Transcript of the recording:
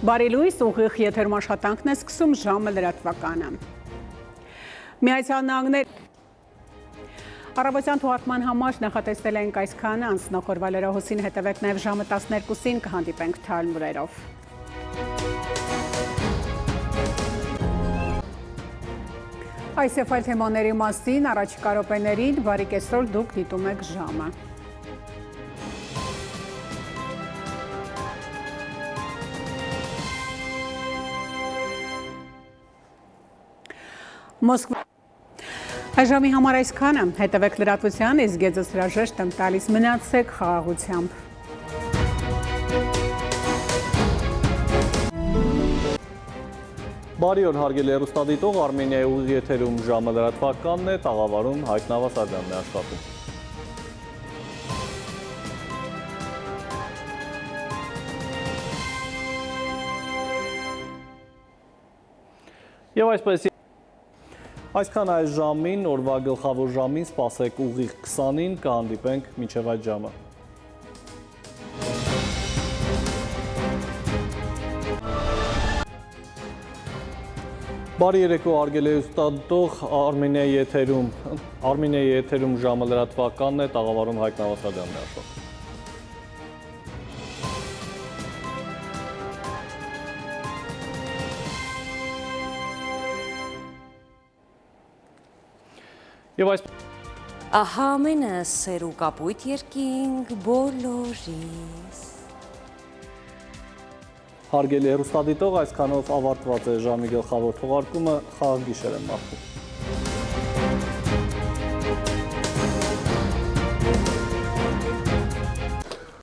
Բարի լույս, ուղիղ եթերում աշխատանքն է սկսում ժամը լրատվականը։ Միացյալ Նահանգներ Առավոտյան թողարկման համար նախատեսել ենք այսքանը, անցնող լրահոսին հետևեք նաև ժամը 12-ին կհանդիպենք թարմուրերով։ Այս եւ այլ թեմաների մասին առաջիկա րոպեներին բարի կեսօր դուք դիտում եք ժամը։ Մոսկվա Այժմի համար այսքանը, հետևեք լրատվության, իսկ գեձս հրաժեշտ եմ տալիս, մնացեք խաղաղությամբ։ Բարի օր հարգելի հեռուստադիտող, Արմենիայի ուղիղ եթերում ժամը լրատվականն է, տաղավարում Հայկ Նավասարյանն է աշխատում։ Եվ այսքան այս ժամին, օրվա գլխավոր ժամին, սպասեք ուղիղ 20-ին, կհանդիպենք մինչև այդ ժամը։ Բարի երեկո հարգելի հեռուստադիտող, Արմենիայի եթերում ժամը լրատվականն է, տաղավարում Հայկ Նավասարյանն է աշխատում։ Եվ այս Ահա ամենը սեր ու կապույտ երկինք բոլորիս։ Հարգելի հեռուստադիտող, այսքանով ավարտված է ժամի գլխավոր թողարկումը, խաղաղ գիշեր եմ մաղթում։